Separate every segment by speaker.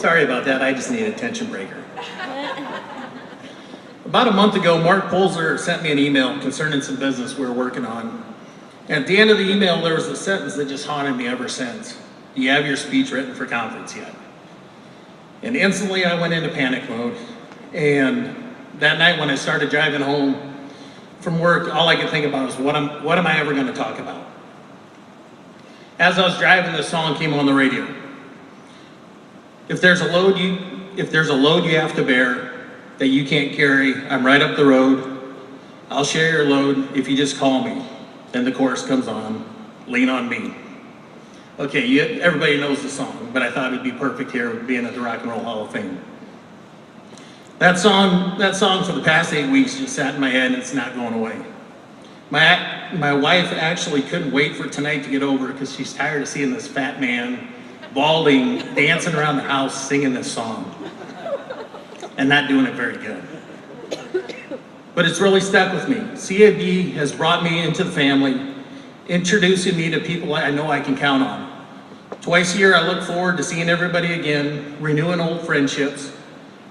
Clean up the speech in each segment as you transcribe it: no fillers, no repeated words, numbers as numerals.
Speaker 1: Sorry about that, I just need a tension breaker. About a month ago, Mark Polzer sent me an email concerning some business we were working on. And at the end of the email, there was a sentence that just haunted me ever since. Do you have your speech written for conference yet? And instantly I went into panic mode. And that night when I started driving home from work, all I could think about was what am I ever going to talk about? As I was driving, this song came on the radio. If there's a load you have to bear that you can't carry, I'm right up the road. I'll share your load if you just call me. Then the chorus comes on, lean on me. Okay, everybody knows the song, but I thought it'd be perfect here being at the Rock and Roll Hall of Fame. That song for the past 8 weeks just sat in my head and it's not going away. My wife actually couldn't wait for tonight to get over because she's tired of seeing this fat man balding, dancing around the house, singing this song, and not doing it very good. But it's really stuck with me. CAB has brought me into the family, introducing me to people I know I can count on. Twice a year, I look forward to seeing everybody again, renewing old friendships,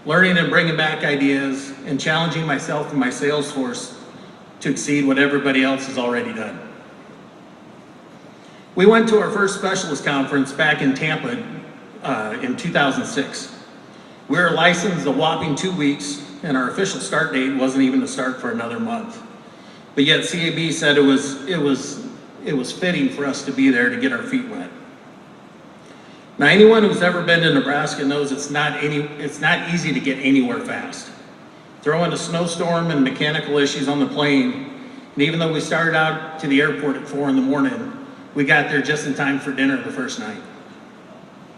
Speaker 1: learning and bringing back ideas, and challenging myself and my sales force to exceed what everybody else has already done. We went to our first specialist conference back in Tampa in 2006. We were licensed a whopping 2 weeks, and our official start date wasn't even to start for another month. But yet CAB said it was fitting for us to be there to get our feet wet. Now, anyone who's ever been to Nebraska knows it's not easy to get anywhere fast. Throw in a snowstorm and mechanical issues on the plane, and even though we started out to the airport at 4 in the morning, we got there just in time for dinner the first night.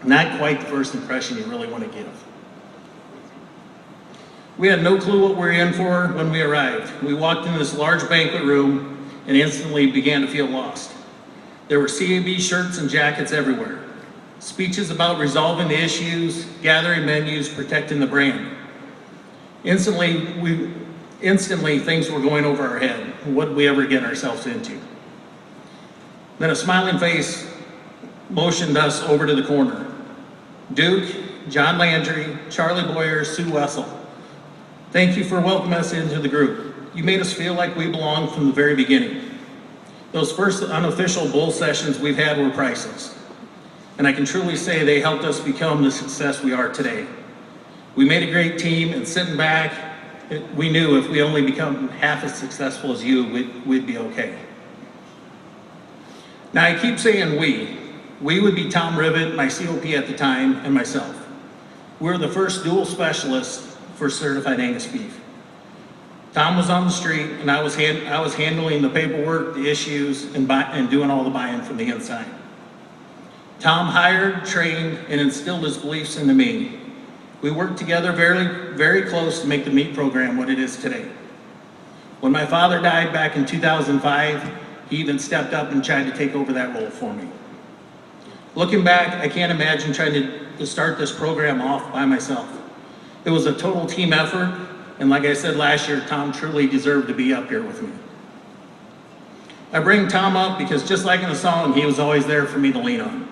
Speaker 1: Not quite the first impression you really want to give. We had no clue what we were in for when we arrived. We walked in this large banquet room and instantly began to feel lost. There were CAB shirts and jackets everywhere. Speeches about resolving the issues, gathering menus, protecting the brand. Instantly, things were going over our head. What did we ever get ourselves into? Then a smiling face motioned us over to the corner. Duke, John Landry, Charlie Boyer, Sue Wessel. Thank you for welcoming us into the group. You made us feel like we belonged from the very beginning. Those first unofficial bull sessions we've had were priceless. And I can truly say they helped us become the success we are today. We made a great team, and sitting back, we knew if we only become half as successful as you, we'd be okay. Now I keep saying we. We would be Tom Rivet, my COP at the time, and myself. We were the first dual specialists for certified Angus beef. Tom was on the street, and I was handling the paperwork, the issues, and doing all the buy-in from the inside. Tom hired, trained, and instilled his beliefs into me. We worked together very, very close to make the meat program what it is today. When my father died back in 2005, he even stepped up and tried to take over that role for me. Looking back, I can't imagine trying to start this program off by myself. It was a total team effort, and like I said last year, Tom truly deserved to be up here with me. I bring Tom up because just like in the song, he was always there for me to lean on.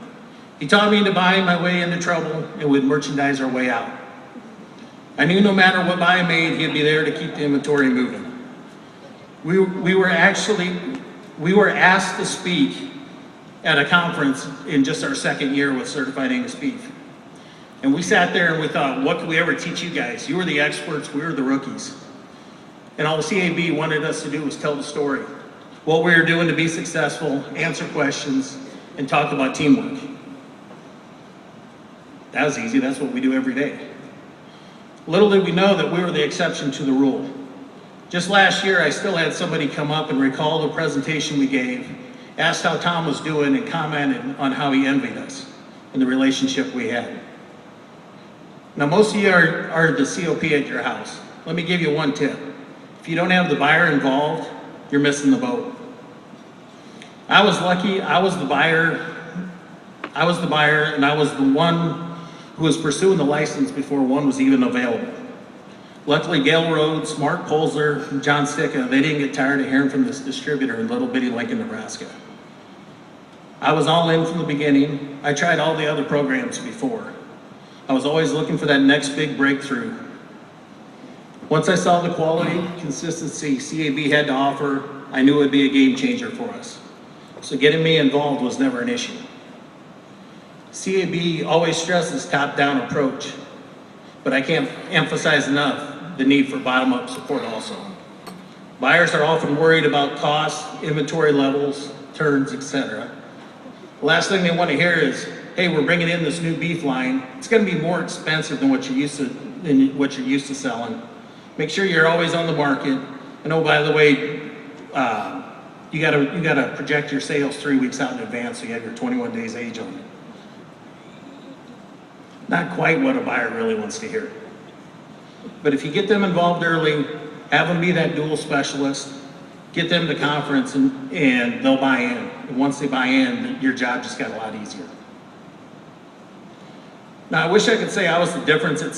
Speaker 1: He taught me to buy my way into trouble and would merchandise our way out. I knew no matter what buy I made, he'd be there to keep the inventory moving. We were asked to speak at a conference in just our second year with certified Angus beef. And we sat there and we thought, what could we ever teach you guys? You were the experts, we were the rookies. And all the CAB wanted us to do was tell the story. What we were doing to be successful, answer questions, and talk about teamwork. That was easy, that's what we do every day. Little did we know that we were the exception to the rule. Just last year, I still had somebody come up and recall the presentation we gave, asked how Tom was doing, and commented on how he envied us and the relationship we had. Now, most of you are the COP at your house. Let me give you one tip. If you don't have the buyer involved, you're missing the boat. I was lucky, I was the buyer, and I was the one who was pursuing the license before one was even available. Luckily, Gail Rhodes, Mark Polzer, and John Sticka, they didn't get tired of hearing from this distributor in little bitty Lincoln, Nebraska. I was all in from the beginning. I tried all the other programs before. I was always looking for that next big breakthrough. Once I saw the quality, consistency CAB had to offer, I knew it would be a game changer for us. So getting me involved was never an issue. CAB always stresses top-down approach, but I can't emphasize enough the need for bottom-up support also. Buyers are often worried about costs, inventory levels, turns, etc. The last thing they want to hear is, hey, we're bringing in this new beef line. It's going to be more expensive than what you're used to selling. Make sure you're always on the market. And oh, by the way, you gotta project your sales 3 weeks out in advance, so you have your 21 days age on it. Not quite what a buyer really wants to hear. But if you get them involved early, have them be that dual specialist, get them to conference, and they'll buy in. And once they buy in, your job just got a lot easier. Now, I wish I could say I was the difference in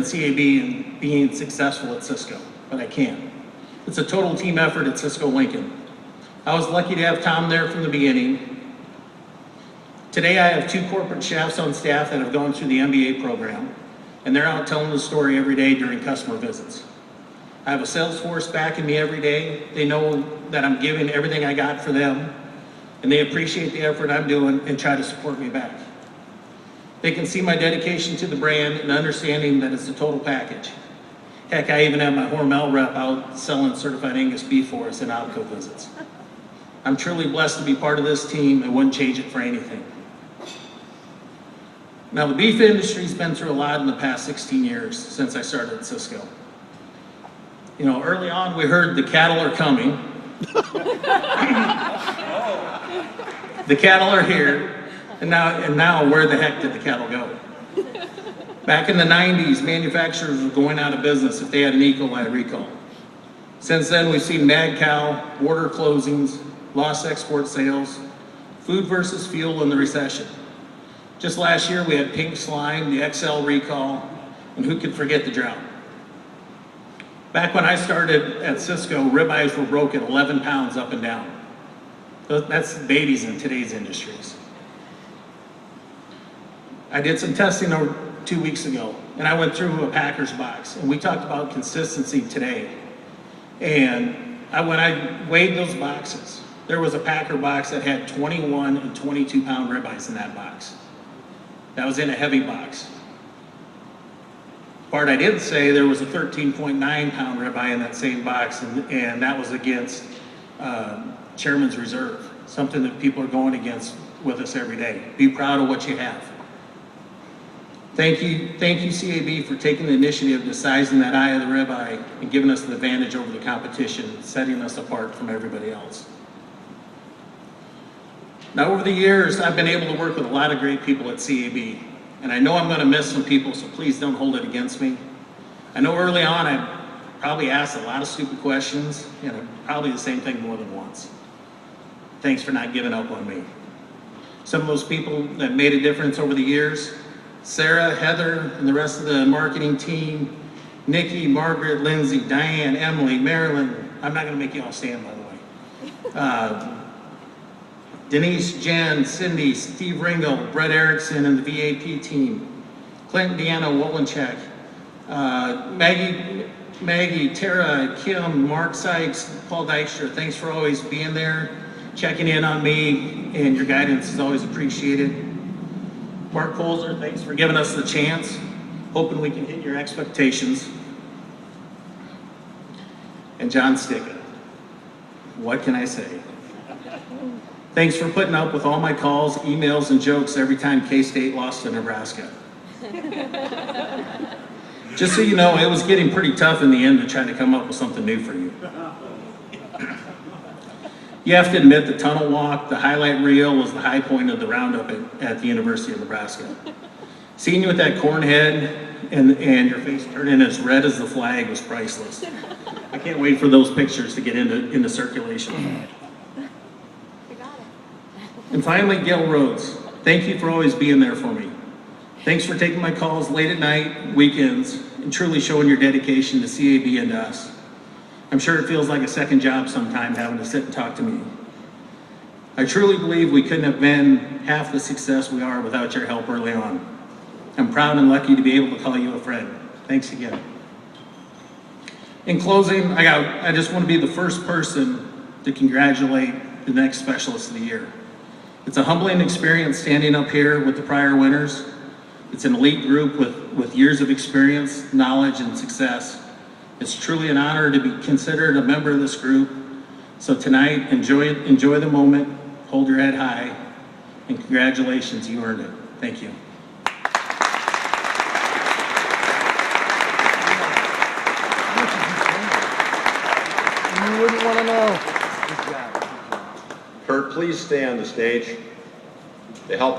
Speaker 1: CAB and being successful at Cisco, but I can't. It's a total team effort at Cisco Lincoln. I was lucky to have Tom there from the beginning. Today I have 2 corporate chefs on staff that have gone through the MBA program, and they're out telling the story every day during customer visits. I have a sales force backing me every day. They know that I'm giving everything I got for them, and they appreciate the effort I'm doing and try to support me back. They can see my dedication to the brand and understanding that it's a total package. Heck, I even have my Hormel rep out selling certified Angus beef for us in outco visits. I'm truly blessed to be part of this team and wouldn't change it for anything. Now, the beef industry's been through a lot in the past 16 years since I started at Cisco. You know, early on we heard the cattle are coming. The cattle are here. And now, where the heck did the cattle go? Back in the 90s, manufacturers were going out of business if they had an E. coli recall. Since then, we've seen mad cow, border closings, lost export sales, food versus fuel, and the recession. Just last year, we had pink slime, the XL recall, and who could forget the drought? Back when I started at Cisco, ribeyes were broken 11 pounds up and down. That's babies in today's industries. I did some testing 2 weeks ago, and I went through a Packers box, and we talked about consistency today. And when I weighed those boxes, there was a Packer box that had 21 and 22 pound ribeyes in that box. That was in a heavy box. Part I didn't say, there was a 13.9 pound ribeye in that same box, and that was against Chairman's Reserve, something that people are going against with us every day. Be proud of what you have. Thank you CAB for taking the initiative to sizing that eye of the ribeye and giving us the advantage over the competition, setting us apart from everybody else. Now, over the years, I've been able to work with a lot of great people at CAB, and I know I'm going to miss some people, so please don't hold it against me. I know early on I probably asked a lot of stupid questions, and probably the same thing more than once. Thanks for not giving up on me. Some of those people that made a difference over the years: Sarah, Heather, and the rest of the marketing team, Nikki, Margaret, Lindsay, Diane, Emily, Marilyn. I'm not going to make you all stand, by the way. Denise, Jen, Cindy, Steve Ringel, Brett Erickson, and the VAP team. Clinton, Deanna, Wolenchek, Maggie, Tara, Kim, Mark Sykes, Paul Dykstra. Thanks for always being there, checking in on me, and your guidance is always appreciated. Mark Polzer, thanks for giving us the chance. Hoping we can hit your expectations. And John Sticka, what can I say? Thanks for putting up with all my calls, emails, and jokes every time K-State lost to Nebraska. Just so you know, it was getting pretty tough in the end to try to come up with something new for you. You have to admit, the tunnel walk, the highlight reel, was the high point of the roundup at the University of Nebraska. Seeing you with that corn head and your face turning as red as the flag was priceless. I can't wait for those pictures to get into circulation. And finally, Gail Rhodes, thank you for always being there for me. Thanks for taking my calls late at night, weekends, and truly showing your dedication to CAB and to us. I'm sure it feels like a second job sometime having to sit and talk to me. I truly believe we couldn't have been half the success we are without your help early on. I'm proud and lucky to be able to call you a friend. Thanks again. In closing, I just want to be the first person to congratulate the next Specialist of the Year. It's a humbling experience standing up here with the prior winners. It's an elite group with years of experience, knowledge, and success. It's truly an honor to be considered a member of this group. So tonight, enjoy the moment, hold your head high, and congratulations, you earned it. Thank you.
Speaker 2: You wouldn't want to know.
Speaker 3: Kurt, please stay on the stage to help